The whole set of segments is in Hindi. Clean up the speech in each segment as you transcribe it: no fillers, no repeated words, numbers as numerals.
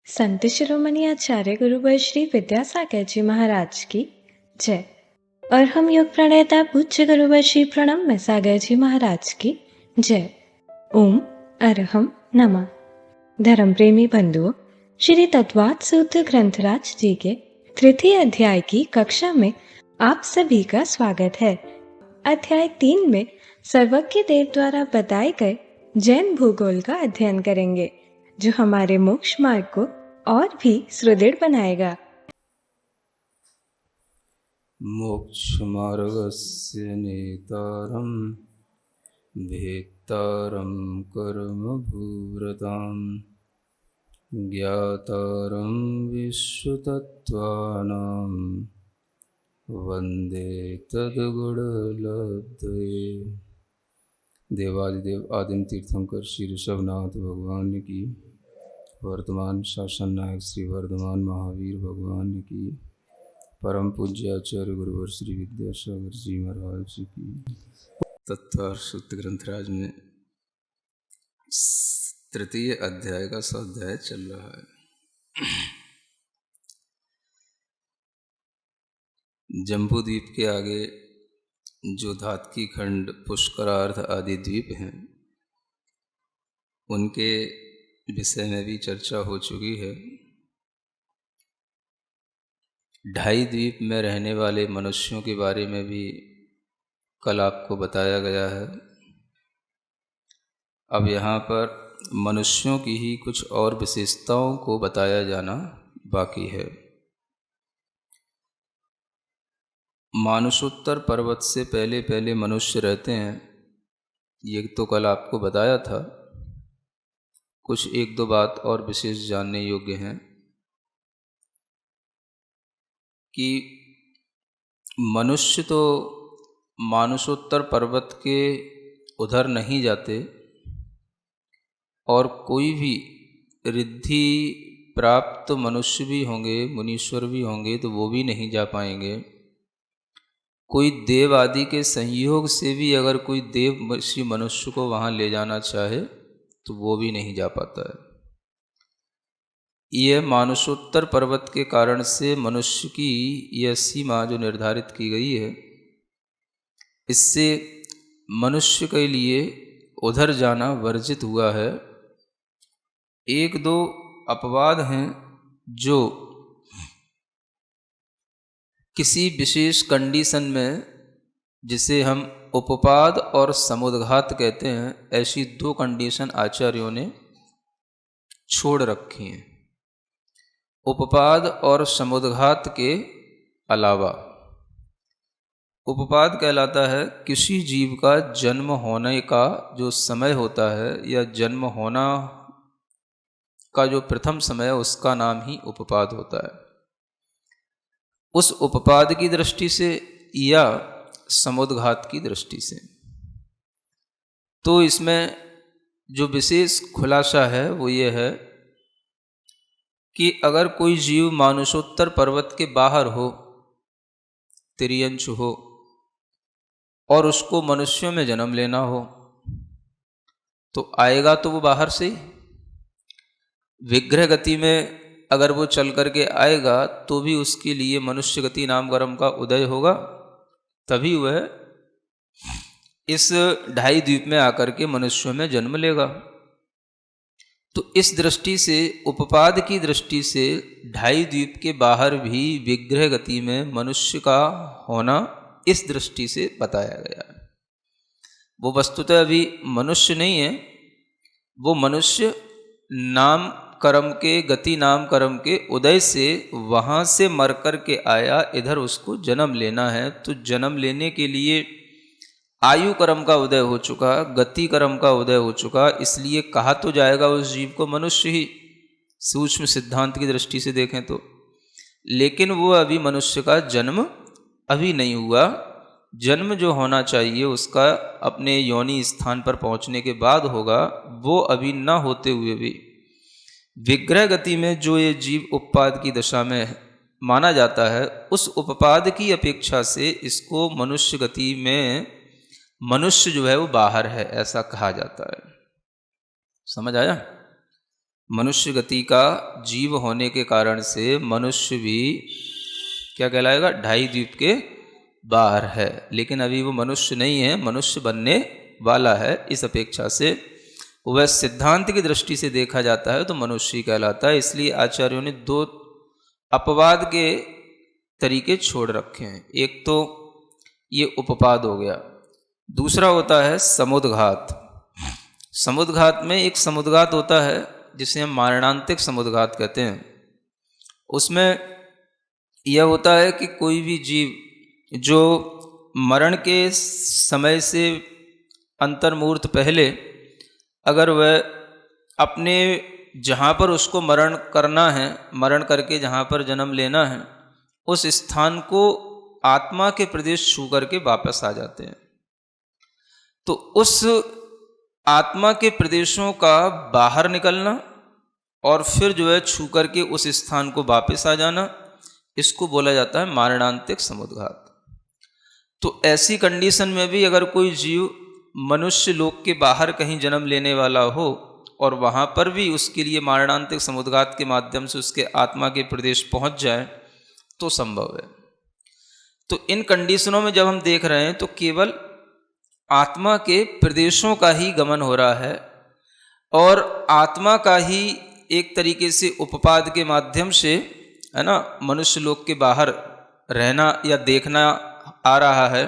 संत शिरोमणि आचार्य गुरुवर श्री विद्यासागर जी महाराज की जय। और हम योग प्रणेता पूज्य गुरुवर श्री प्रणम सागर जी महाराज की जय। ओम अरहम नमः। धर्म प्रेमी बंधुओं, श्री तत्वात् सूत्र ग्रंथराज जी के तृतीय अध्याय की कक्षा में आप सभी का स्वागत है। अध्याय 3 में सर्वज्ञ देव द्वारा बताए गए जैन भूगोल का अध्ययन करेंगे, जो हमारे मोक्ष मार्ग को और भी सुदृढ़ बनाएगा। मोक्ष मार्गस्य नेतारं भेत्तारं कर्मभूरतां ज्ञातारं विश्वतत्त्वानां वन्दे तद्गुणलब्धये। देवादिदेव आदिम तीर्थंकर श्री ऋषभनाथ भगवान की, वर्तमान शासन नायक श्री वर्धमान महावीर भगवान की, परम पूज्य आचार्य गुरुवर श्री विद्यासागर जी महाराज की। तत्वार्थ सूत्र ग्रंथराज में तृतीय अध्याय का स्वाध्याय चल रहा है। जम्बू द्वीप के आगे जो धातकी खंड, पुष्करार्ध आदि द्वीप हैं, उनके विषय में भी चर्चा हो चुकी है। ढाई द्वीप में रहने वाले मनुष्यों के बारे में भी कल आपको बताया गया है। अब यहाँ पर मनुष्यों की ही कुछ और विशेषताओं को बताया जाना बाकी है। मानुषोत्तर पर्वत से पहले पहले मनुष्य रहते हैं, ये तो कल आपको बताया था। कुछ एक दो बात और विशेष जानने योग्य हैं कि मनुष्य तो मानुषोत्तर पर्वत के उधर नहीं जाते, और कोई भी रिद्धि प्राप्त मनुष्य भी होंगे, मुनीश्वर भी होंगे, तो वो भी नहीं जा पाएंगे। कोई देव आदि के संयोग से भी अगर कोई देव मनुष्य को वहाँ ले जाना चाहे तो वो भी नहीं जा पाता है। यह मानुषोत्तर पर्वत के कारण से मनुष्य की यह सीमा जो निर्धारित की गई है, इससे मनुष्य के लिए उधर जाना वर्जित हुआ है। एक दो अपवाद हैं जो किसी विशेष कंडीशन में, जिसे हम उपपाद और समुद्घात कहते हैं, ऐसी दो कंडीशन आचार्यों ने छोड़ रखी हैं। उपपाद और समुद्घात के अलावा उपपाद कहलाता है किसी जीव का जन्म होने का जो समय होता है, या जन्म होना का जो प्रथम समय है, उसका नाम ही उपपाद होता है। उस उपपाद की दृष्टि से या समुद्घात की दृष्टि से। तो इसमें जो विशेष खुलासा है वो ये है कि अगर कोई जीव मानुषोत्तर पर्वत के बाहर हो, तिर्यंश हो, और उसको मनुष्यों में जन्म लेना हो, तो आएगा तो वो बाहर से ही। विग्रह गति में अगर वो चल करके आएगा तो भी उसके लिए मनुष्य गति नाम कर्म का उदय होगा, तभी वह इस ढाई द्वीप में आकर के मनुष्यों में जन्म लेगा। तो इस दृष्टि से, उपपाद की दृष्टि से, ढाई द्वीप के बाहर भी विग्रह गति में मनुष्य का होना इस दृष्टि से बताया गया है। वो वस्तुतः अभी मनुष्य नहीं है, वो मनुष्य नाम कर्म के, गति नाम कर्म के उदय से वहाँ से मर कर के आया, इधर उसको जन्म लेना है। तो जन्म लेने के लिए आयु कर्म का उदय हो चुका, गति कर्म का उदय हो चुका, इसलिए कहा तो जाएगा उस जीव को मनुष्य ही, सूक्ष्म सिद्धांत की दृष्टि से देखें तो। लेकिन वो अभी मनुष्य का जन्म अभी नहीं हुआ। जन्म जो होना चाहिए उसका अपने योनि स्थान पर पहुँचने के बाद होगा, वो अभी न होते हुए भी विग्रह गति में जो ये जीव उपपाद की दशा में माना जाता है, उस उपपाद की अपेक्षा से इसको मनुष्य गति में मनुष्य जो है वो बाहर है, ऐसा कहा जाता है। समझ आया? मनुष्य गति का जीव होने के कारण से मनुष्य भी क्या कहलाएगा, ढाई द्वीप के बाहर है, लेकिन अभी वो मनुष्य नहीं है, मनुष्य बनने वाला है। इस अपेक्षा से वह सिद्धांत की दृष्टि से देखा जाता है तो मनुष्य ही कहलाता है। इसलिए आचार्यों ने दो अपवाद के तरीके छोड़ रखे हैं। एक तो ये उपपाद हो गया, दूसरा होता है समुद्घात। समुद्घात में एक समुद्घात होता है जिसे हम मारणांतिक समुद्घात कहते हैं। उसमें यह होता है कि कोई भी जीव जो मरण के समय से अंतर्मुहूर्त पहले अगर वह अपने जहाँ पर उसको मरण करना है, मरण करके जहाँ पर जन्म लेना है, उस स्थान को आत्मा के प्रदेश छू करके वापस आ जाते हैं। तो उस आत्मा के प्रदेशों का बाहर निकलना और फिर जो है छू करके उस स्थान को वापस आ जाना, इसको बोला जाता है मारणांतिक समुद्घात। तो ऐसी कंडीशन में भी अगर कोई जीव मनुष्य लोक के बाहर कहीं जन्म लेने वाला हो और वहाँ पर भी उसके लिए मारणांतिक समुद्घात के माध्यम से उसके आत्मा के प्रदेश पहुँच जाए तो संभव है। तो इन कंडीशनों में जब हम देख रहे हैं तो केवल आत्मा के प्रदेशों का ही गमन हो रहा है और आत्मा का ही एक तरीके से उपपाद के माध्यम से, है ना, मनुष्य लोक के बाहर रहना या देखना आ रहा है।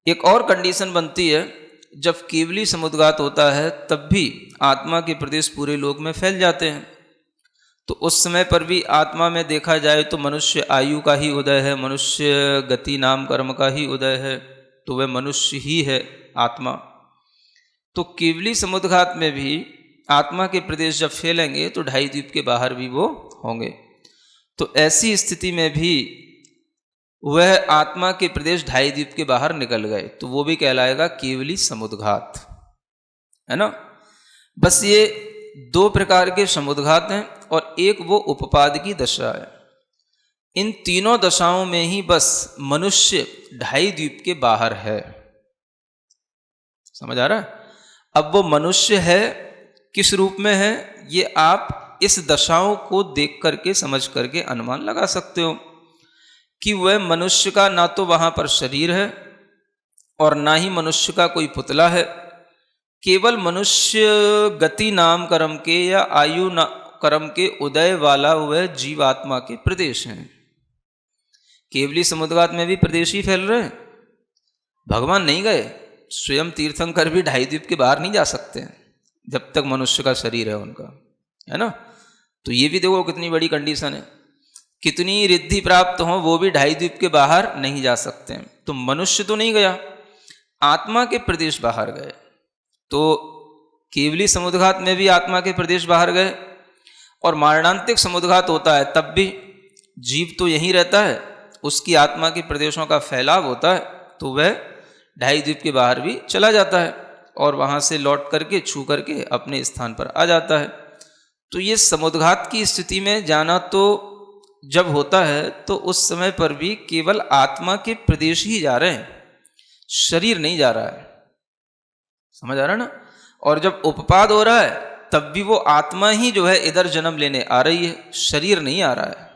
एक और कंडीशन बनती है, जब केवली समुद्घात होता है तब भी आत्मा के प्रदेश पूरे लोक में फैल जाते हैं। तो उस समय पर भी आत्मा में देखा जाए तो मनुष्य आयु का ही उदय है, मनुष्य गति नाम कर्म का ही उदय है, तो वह मनुष्य ही है आत्मा। तो केवली समुद्घात में भी आत्मा के प्रदेश जब फैलेंगे तो ढाई द्वीप के बाहर भी वो होंगे। तो ऐसी स्थिति में भी वह आत्मा के प्रदेश ढाई द्वीप के बाहर निकल गए तो वो भी कहलाएगा केवली समुद्घात, है ना। बस ये दो प्रकार के समुद्घात हैं और एक वो उपपाद की दशा है। इन तीनों दशाओं में ही बस मनुष्य ढाई द्वीप के बाहर है। समझ आ रहा है? अब वो मनुष्य है किस रूप में है, ये आप इस दशाओं को देख करके समझ करके अनुमान लगा सकते हो कि वह मनुष्य का ना तो वहां पर शरीर है और ना ही मनुष्य का कोई पुतला है। केवल मनुष्य गति नाम कर्म के या आयु कर्म के उदय वाला वह जीवात्मा के प्रदेश हैं। केवली समुद्घात में भी प्रदेश ही फैल रहे हैं। भगवान नहीं गए, स्वयं तीर्थंकर भी ढाई द्वीप के बाहर नहीं जा सकते हैं जब तक मनुष्य का शरीर है उनका, है ना। तो ये भी देखो कितनी बड़ी कंडीशन है, कितनी रिद्धि प्राप्त हो वो भी ढाई द्वीप के बाहर नहीं जा सकते हैं। तो मनुष्य तो नहीं गया, आत्मा के प्रदेश बाहर गए। तो केवली समुद्घात में भी आत्मा के प्रदेश बाहर गए और मारणांतिक समुद्घात होता है तब भी जीव तो यहीं रहता है, उसकी आत्मा के प्रदेशों का फैलाव होता है तो वह ढाई द्वीप के बाहर भी चला जाता है और वहाँ से लौट करके छू करके अपने स्थान पर आ जाता है। तो ये समुद्घात की स्थिति में जाना तो जब होता है तो उस समय पर भी केवल आत्मा के प्रदेश ही जा रहे हैं, शरीर नहीं जा रहा है। समझ आ रहा है ना। और जब उपपाद हो रहा है तब भी वो आत्मा ही जो है इधर जन्म लेने आ रही है, शरीर नहीं आ रहा है।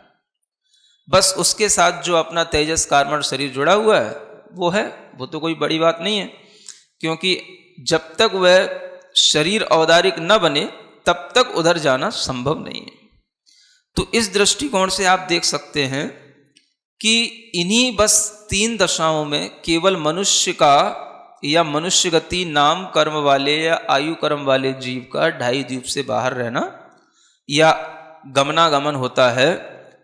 बस उसके साथ जो अपना तेजस कार्मण शरीर जुड़ा हुआ है वो है, वो तो कोई बड़ी बात नहीं है, क्योंकि जब तक वह शरीर औदारिक न बने तब तक उधर जाना संभव नहीं है। तो इस दृष्टिकोण से आप देख सकते हैं कि इन्हीं बस तीन दशाओं में केवल मनुष्य का या मनुष्य गति नाम कर्म वाले या आयु कर्म वाले जीव का ढाई द्वीप से बाहर रहना या गमनागमन होता है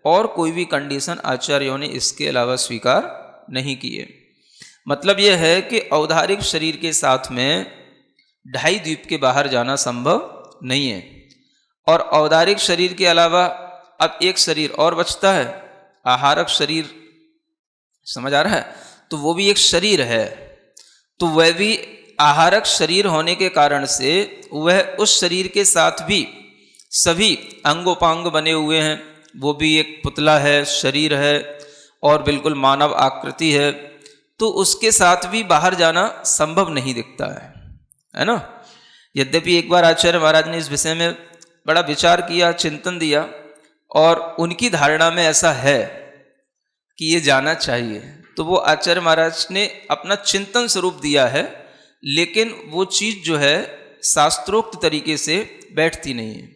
और कोई भी कंडीशन आचार्यों ने इसके अलावा स्वीकार नहीं की है। मतलब यह है कि औधारिक शरीर के साथ में ढाई द्वीप के बाहर जाना संभव नहीं है। और औधारिक शरीर के अलावा अब एक शरीर और बचता है, आहारक शरीर। समझ आ रहा है? तो वो भी एक शरीर है, तो वह भी आहारक शरीर होने के कारण से वह उस शरीर के साथ भी सभी अंगोपांग बने हुए हैं। वो भी एक पुतला है, शरीर है और बिल्कुल मानव आकृति है, तो उसके साथ भी बाहर जाना संभव नहीं दिखता है ना। यद्यपि एक बार आचार्य महाराज ने इस विषय में बड़ा विचार किया, चिंतन दिया, और उनकी धारणा में ऐसा है कि ये जाना चाहिए, तो वो आचार्य महाराज ने अपना चिंतन स्वरूप दिया है, लेकिन वो चीज़ जो है शास्त्रोक्त तरीके से बैठती नहीं है।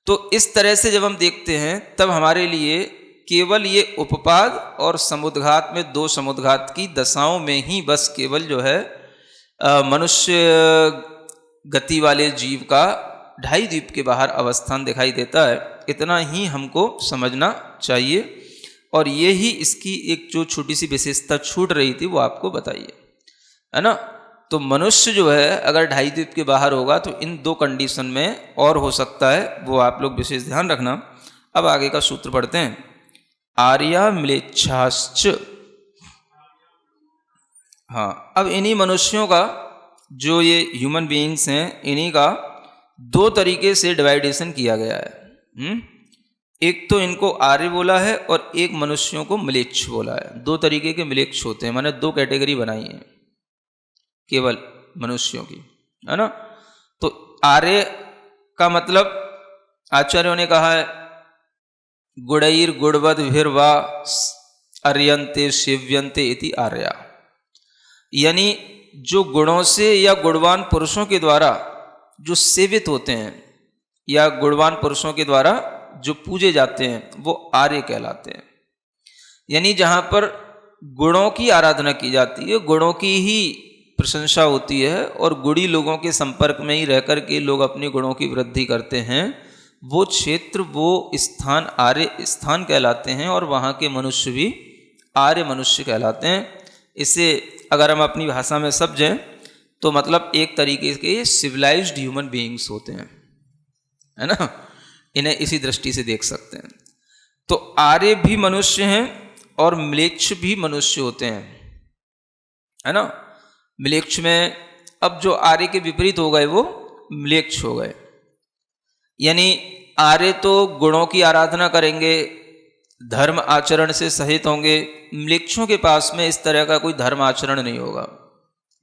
तो इस तरह से जब हम देखते हैं तब हमारे लिए केवल ये उपपाद और समुद्घात में, दो समुद्घात की दशाओं में ही बस केवल जो है मनुष्य गति वाले जीव का 2.5 द्वीप के बाहर अवस्थान दिखाई देता है, इतना ही हमको समझना चाहिए। और ये ही इसकी एक जो छोटी सी विशेषता छूट रही थी वो आपको बताइए, है ना। तो मनुष्य जो है अगर 2.5 द्वीप के बाहर होगा तो इन 2 कंडीशन में और हो सकता है, वो आप लोग विशेष ध्यान रखना। अब आगे का सूत्र पढ़ते हैं। आर्या म्लेच्छाश्च। हाँ, अब इन्हीं मनुष्यों का, जो ये ह्यूमन बीइंग्स हैं, इन्हीं का 2 तरीके से डिवाइडेशन किया गया है। एक तो इनको आर्य बोला है और एक मनुष्यों को म्लेच्छ बोला है। 2 तरीके के म्लेच्छ होते हैं, मैंने 2 कैटेगरी बनाई है केवल मनुष्यों की, है ना। तो आर्य का मतलब आचार्यों ने कहा है गुणैर गुणवद भिर्वा अर्यन्ते सेव्यन्ते इति आर्या, यानी जो गुणों से या गुणवान पुरुषों के द्वारा जो सेवित होते हैं या गुणवान पुरुषों के द्वारा जो पूजे जाते हैं वो आर्य कहलाते हैं। यानी जहाँ पर गुणों की आराधना की जाती है, गुणों की ही प्रशंसा होती है और गुणी लोगों के संपर्क में ही रह कर के लोग अपने गुणों की वृद्धि करते हैं, वो क्षेत्र, वो स्थान आर्य स्थान कहलाते हैं और वहाँ के मनुष्य भी आर्य मनुष्य कहलाते हैं। इसे अगर हम अपनी भाषा में समझें तो मतलब एक तरीके के सिविलाइज्ड ह्यूमन बीइंग्स होते हैं, है ना। इन्हें इसी दृष्टि से देख सकते हैं। तो आर्य भी मनुष्य हैं और म्लेच्छ भी मनुष्य होते हैं, है ना। म्लेच्छ में अब जो आर्य के विपरीत हो गए वो म्लेच्छ हो गए। यानी आर्य तो गुणों की आराधना करेंगे, धर्म आचरण से सहित होंगे। म्लेच्छों के पास में इस तरह का कोई धर्म आचरण नहीं होगा,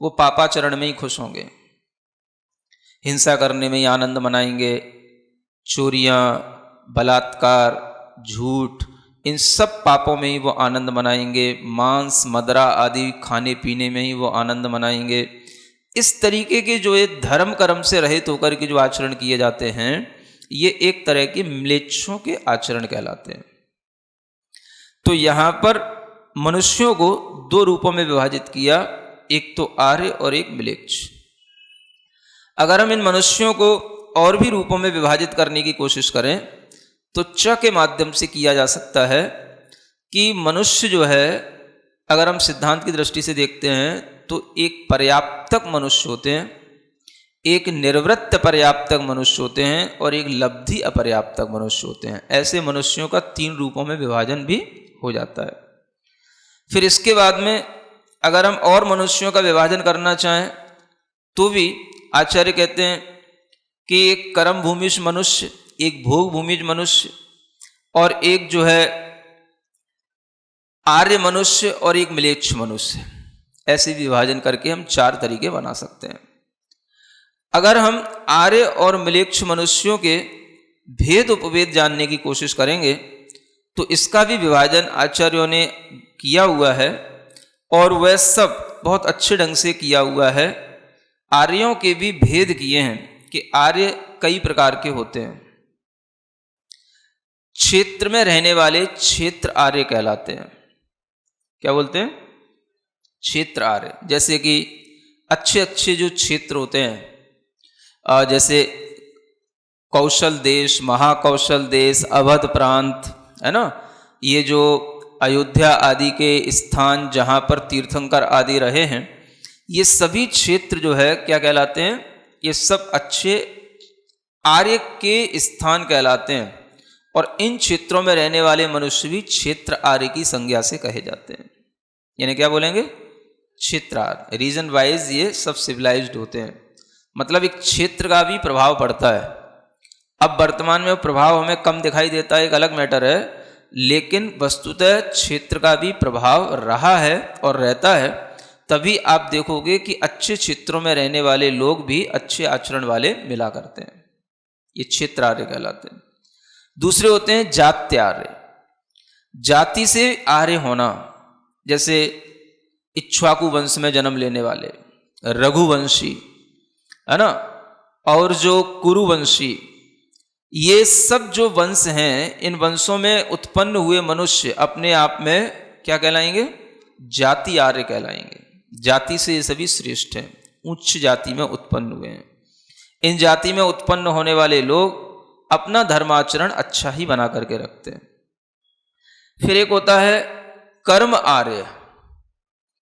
वो पापाचरण में ही खुश होंगे, हिंसा करने में ही आनंद मनाएंगे, चोरियाँ, बलात्कार, झूठ, इन सब पापों में ही वो आनंद मनाएंगे, मांस मदरा आदि खाने पीने में ही वो आनंद मनाएंगे। इस तरीके के जो ये धर्म कर्म से रहित होकर के जो आचरण किए जाते हैं, ये एक तरह के म्लेच्छों के आचरण कहलाते हैं। तो यहाँ पर मनुष्यों को 2 रूपों में विभाजित किया, एक तो आर्य और एक म्लेच्छ। अगर हम इन मनुष्यों को और भी रूपों में विभाजित करने की कोशिश करें तो च के माध्यम से किया जा सकता है कि मनुष्य जो है, अगर हम सिद्धांत की दृष्टि से देखते हैं तो एक पर्याप्तक मनुष्य होते हैं, एक निर्वृत्त पर्याप्तक मनुष्य होते हैं और एक लब्धि अपर्याप्तक मनुष्य होते हैं। ऐसे मनुष्यों का 3 रूपों में विभाजन भी हो जाता है। फिर इसके बाद में अगर हम और मनुष्यों का विभाजन करना चाहें तो भी आचार्य कहते हैं कि एक कर्म भूमिज मनुष्य, एक भोग भूमिज मनुष्य और एक जो है आर्य मनुष्य और एक म्लेच्छ मनुष्य, ऐसे विभाजन करके हम 4 तरीके बना सकते हैं। अगर हम आर्य और म्लेच्छ मनुष्यों के भेद उपभेद जानने की कोशिश करेंगे तो इसका भी विभाजन आचार्यों ने किया हुआ है और वह सब बहुत अच्छे ढंग से किया हुआ है। आर्यों के भी भेद किए हैं कि आर्य कई प्रकार के होते हैं। क्षेत्र में रहने वाले क्षेत्र आर्य कहलाते हैं। क्या बोलते हैं? क्षेत्र आर्य। जैसे कि अच्छे अच्छे जो क्षेत्र होते हैं, जैसे कौशल देश, महाकौशल देश, अवध प्रांत, है ना, ये जो अयोध्या आदि के स्थान जहाँ पर तीर्थंकर आदि रहे हैं, ये सभी क्षेत्र जो है क्या कहलाते हैं? ये सब अच्छे आर्य के स्थान कहलाते हैं और इन क्षेत्रों में रहने वाले मनुष्य भी क्षेत्र आर्य की संज्ञा से कहे जाते हैं। यानी क्या बोलेंगे? क्षेत्र आर्य। रीजन वाइज ये सब सिविलाइज्ड होते हैं, मतलब एक क्षेत्र का भी प्रभाव पड़ता है। अब वर्तमान में वो प्रभाव हमें कम दिखाई देता है, एक अलग मैटर है, लेकिन वस्तुतः क्षेत्र का भी प्रभाव रहा है और रहता है। तभी आप देखोगे कि अच्छे क्षेत्रों में रहने वाले लोग भी अच्छे आचरण वाले मिला करते हैं। ये क्षेत्र आर्य कहलाते हैं। दूसरे होते हैं जात्यार्य, जाति से आर्य होना, जैसे इक्ष्वाकु वंश में जन्म लेने वाले, रघुवंशी, है ना, और जो कुरुवंशी, ये सब जो वंश हैं, इन वंशों में उत्पन्न हुए मनुष्य अपने आप में क्या कहलाएंगे? जाति आर्य कहलाएंगे। जाति से ये सभी श्रेष्ठ हैं, उच्च जाति में उत्पन्न हुए हैं। इन जाति में उत्पन्न होने वाले लोग अपना धर्माचरण अच्छा ही बना करके रखते हैं। फिर एक होता है कर्म आर्य,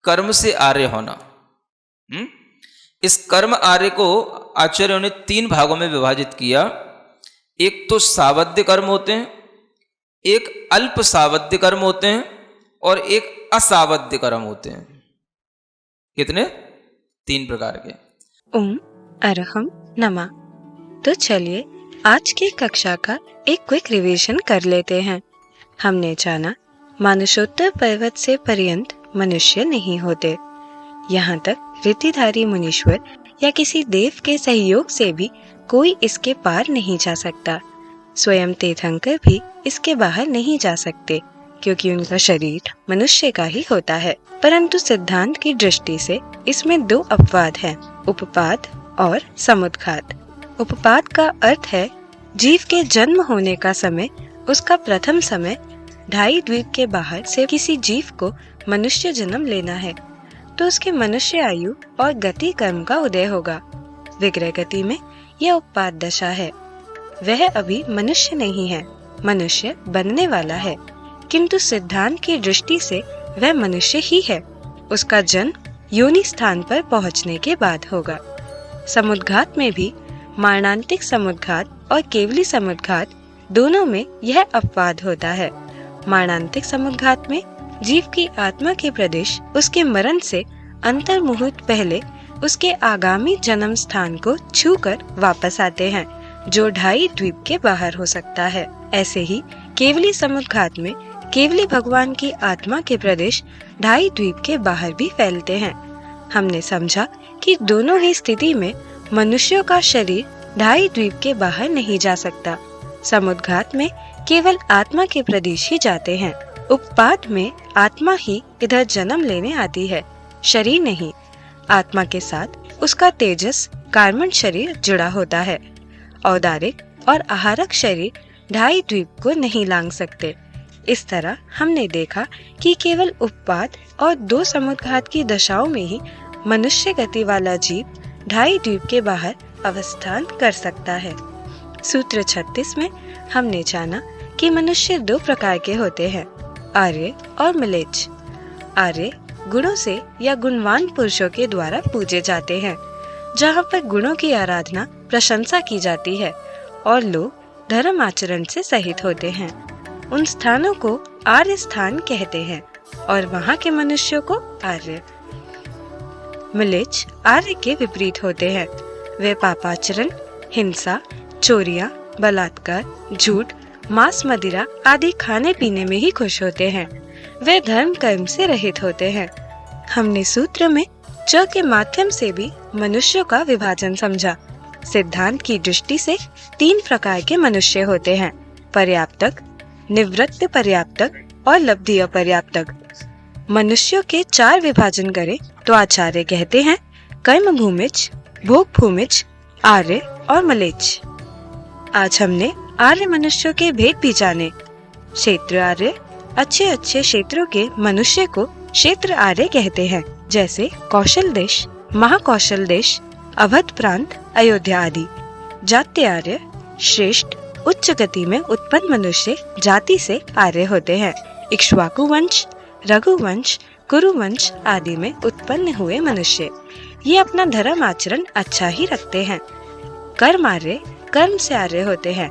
कर्म से आर्य होना। इस कर्म आर्य को आचार्यों ने 3 भागों में विभाजित किया। एक तो सावध्य कर्म होते हैं, एक अल्प सावध्य कर्म होते हैं, और एक असावध्य कर्म होते हैं। कितने? 3 प्रकार के। ओम अरहम नमः। तो चलिए आज की कक्षा का एक क्विक रिवीजन कर लेते हैं। हमने जाना मानसोत्तर पर्वत से पर्यंत मनुष्य नहीं होते। यहाँ तक ऋतिधारी मुनीश्वर या किसी देव के सहयोग से भी कोई इसके पार नहीं जा सकता। स्वयं तीर्थंकर भी इसके बाहर नहीं जा सकते, क्योंकि उनका शरीर मनुष्य का ही होता है। परंतु सिद्धांत की दृष्टि से इसमें 2 अपवाद हैं, उपपाद और समुद्घात। उपपाद का अर्थ है जीव के जन्म होने का समय, उसका प्रथम समय 2.5 द्वीप के बाहर से किसी जीव को मनुष्य जन्म लेना है तो उसके मनुष्य आयु और गति कर्म का उदय होगा। विग्रह गति में यह उपपाद दशा है। वह अभी मनुष्य नहीं है, मनुष्य बनने वाला है, किंतु सिद्धांत की दृष्टि से वह मनुष्य ही है। उसका जन्म योनि स्थान पर पहुंचने के बाद होगा। समुद्घात में भी मारणांतिक समुद्घात और केवली समुद्घात दोनों में यह अपवाद होता है। मारणांतिक समुद्घात में जीव की आत्मा के प्रदेश उसके मरण से अंतर मुहूर्त पहले उसके आगामी जन्म स्थान को छूकर वापस आते हैं, जो 2.5 द्वीप के बाहर हो सकता है। ऐसे ही केवली समुद्घात में केवली भगवान की आत्मा के प्रदेश 2.5 द्वीप के बाहर भी फैलते हैं। हमने समझा कि दोनों ही स्थिति में मनुष्यों का शरीर 2.5 द्वीप के बाहर नहीं जा सकता। समुद्घात में केवल आत्मा के प्रदेश ही जाते हैं। उपपाद में आत्मा ही इधर जन्म लेने आती है, शरीर नहीं। आत्मा के साथ उसका तेजस कार्मण शरीर जुड़ा होता है। औदारिक और आहारक शरीर 2.5 द्वीप को नहीं लांघ सकते। इस तरह हमने देखा कि केवल उपपाद और 2 समुद्घात की दशाओं में ही मनुष्य गति वाला जीव 2.5 द्वीप के बाहर अवस्थान कर सकता है। सूत्र 36 में हमने जाना कि मनुष्य 2 प्रकार के होते हैं, आर्य और म्लेच्छ। आर्य गुणों से या गुणवान पुरुषों के द्वारा पूजे जाते हैं, जहाँ पर गुणों की आराधना प्रशंसा की जाती है और लोग धर्म आचरण से सहित होते हैं। उन स्थानों को आर्य स्थान कहते हैं और वहाँ के मनुष्यों को आर्य। म्लेच्छ आर्य के विपरीत होते हैं। वे पापाचरण, हिंसा, चोरियां, बलात्कार, झूठ, मांस, मदिरा आदि खाने पीने में ही खुश होते हैं। वे धर्म कर्म से रहित होते हैं। हमने सूत्र में च के माध्यम से भी मनुष्यों का विभाजन समझा। सिद्धांत की दृष्टि से 3 प्रकार के मनुष्य होते हैं, पर्याप्तक, निवृत्त पर्याप्तक और लब्धि अपर्याप्तक। मनुष्यों के 4 विभाजन करें तो आचार्य कहते हैं कर्म भूमिज, भोग भूमिज, आर्य और म्लेच्छ। आज हमने आर्य मनुष्यों के भेद भी जाने। क्षेत्र आर्य, अच्छे अच्छे क्षेत्रों के मनुष्य को क्षेत्र आर्य कहते हैं, जैसे कौशल देश, महाकौशल देश, अवध प्रांत, अयोध्या आदि। जाति आर्य, श्रेष्ठ उच्च गति में उत्पन्न मनुष्य जाति से आर्य होते हैं। इक्ष्वाकु वंश, रघुवंश, कुरुवंश आदि में उत्पन्न हुए मनुष्य ये अपना धर्म आचरण अच्छा ही रखते हैं। कर्म आर्य कर्म से आर्य होते हैं।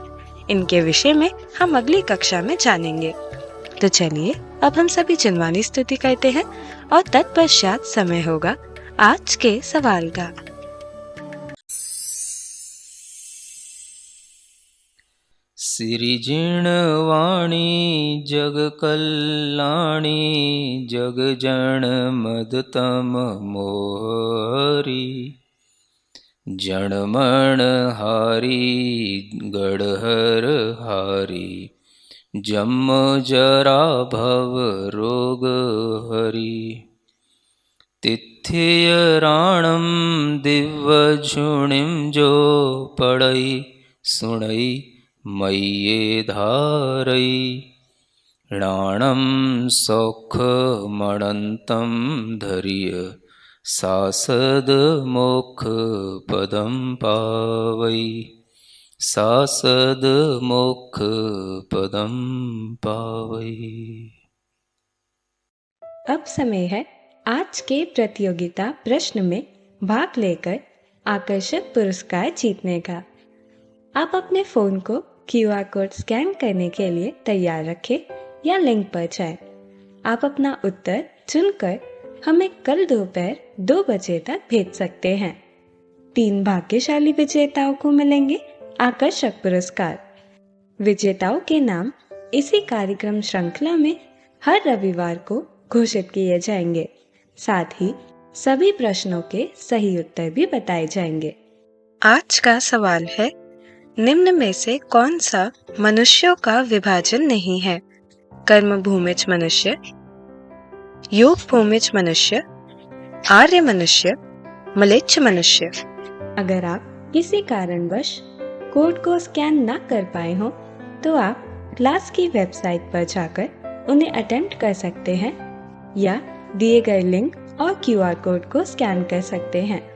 इनके विषय में हम अगली कक्षा में जानेंगे। तो चलिए अब हम सभी जिनवानी स्तुति करते हैं और तत्पश्चात समय होगा आज के सवाल का। सिरिजिणवाणी जग कल्याणी जग जन मदतम मोहरी जड़मण हारी गड़हर हारी, जन्म जरा भव रोग हरी। तिथियराणम दिव्यझुणिम जो पड़ई, सुणई मय्ये धारई। राणम सौखमणन्तं धरिय, सासद मोक्ष पदम पावई। सासद मोक्ष पदम पावई। अब समय है आज के प्रतियोगिता प्रश्न में भाग लेकर आकर्षक पुरस्कार जीतने का। आप अपने फ़ोन को QR कोड स्कैन करने के लिए तैयार रखें या लिंक पर जाएं। आप अपना उत्तर चुनकर हमें कल दोपहर 2 बजे तक भेज सकते हैं। 3 भाग्यशाली विजेताओं को मिलेंगे आकर्षक पुरस्कार। विजेताओं के नाम इसी कार्यक्रम श्रृंखला में हर रविवार को घोषित किए जाएंगे। साथ ही सभी प्रश्नों के सही उत्तर भी बताए जाएंगे। आज का सवाल है, निम्न में से कौन सा मनुष्यों का विभाजन नहीं है? कर्म भूमिज मनुष्य, योग भूमिज मनुष्य, आर्य मनुष्य, म्लेच्छ मनुष्य। अगर आप किसी कारणवश कोड को स्कैन ना कर पाए हो तो आप क्लास की वेबसाइट पर जाकर उन्हें अटेम्प्ट कर सकते हैं या दिए गए लिंक और QR कोड को स्कैन कर सकते हैं।